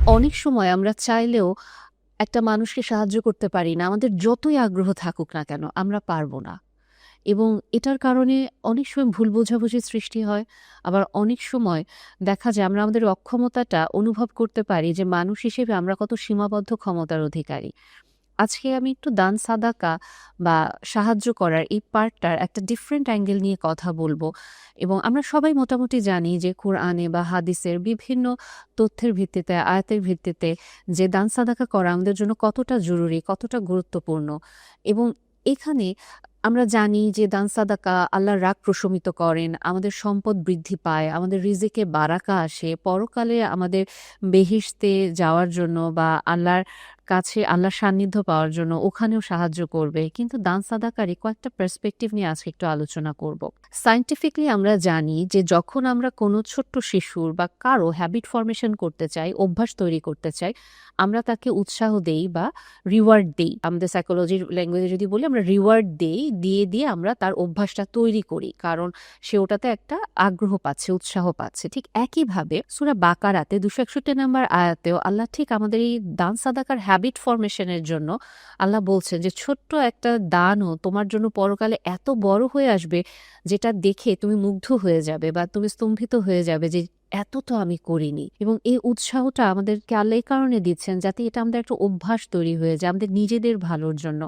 অনেক সময় আমরা চাইলেও একটা মানুষকে সাহায্য করতে পারি না। আমাদের যতই আগ্রহ থাকুক না কেন, আমরা পারব না। এবং এটার কারণে অনেক সময় ভুল বোঝাবুঝির সৃষ্টি হয়। আবার অনেক সময় দেখা যায় আমরা আমাদের অক্ষমতাটা অনুভব করতে পারি যে মানুষ হিসেবে আমরা কত সীমাবদ্ধ ক্ষমতার অধিকারী। আজকে আমি একটু দান সাদাকা বা সাহায্য করার এই পার্টটার একটা ডিফারেন্ট অ্যাঙ্গেল নিয়ে কথা বলবো। এবং আমরা সবাই মোটামুটি জানি যে কোরআনে বা হাদিসের বিভিন্ন তথ্যের ভিত্তিতে, আয়াতের ভিত্তিতে যে দান সাদাকা করা আমাদের জন্য কতটা জরুরি, কতটা গুরুত্বপূর্ণ। এবং এখানে আমরা জানি যে দান সাদাকা আল্লাহর রাগ প্রশমিত করেন, আমাদের সম্পদ বৃদ্ধি পায়, আমাদের রিজিকে বারাকা আসে, পরকালে আমাদের বেহেশতে যাওয়ার জন্য বা আল্লাহর কাছে আল্লাহর সান্নিধ্য পাওয়ার জন্য ওখানেও সাহায্য করবে। কিন্তু দান সাদাকারই কয়েকটা পার্সপেক্টিভ নিয়ে আজকে একটু আলোচনা করব। সায়েন্টিফিকলি আমরা জানি যে যখন আমরা কোনো ছোট্ট শিশুর বা কারো হ্যাবিট ফরমেশন করতে চাই, অভ্যাস তৈরি করতে চাই, আমরা তাকে উৎসাহ দেই বা রিওয়ার্ড দেই। আমাদের সাইকোলজির ল্যাঙ্গুয়েজে যদি বলি আমরা রিওয়ার্ড দেই, দিয়ে আমরা তার অভ্যাসটা তৈরি করি। কারণ সে ওটাতে একটা আগ্রহ পাচ্ছে, উৎসাহ পাচ্ছে। ঠিক একইভাবে সূরা বাকারাতে ২৬১ নম্বর আয়াতেও আল্লাহ ঠিক আমাদের এই দান সাদাকার হ্যাবিট ফরমেশনের জন্য আল্লাহ বলছেন যে ছোট্ট একটা দানও তোমার জন্য পরকালে এত বড় হয়ে আসবে যেটা দেখে তুমি মুগ্ধ হয়ে যাবে বা তুমি স্তম্ভিত হয়ে যাবে যে এত তো আমি করিনি। এবং এই উৎসাহটা আমাদেরকে আল্লাহ এই কারণে দিচ্ছেন যাতে এটা আমাদের একটা অভ্যাস তৈরি হয়ে যায় আমাদের নিজেদের ভালোর জন্য।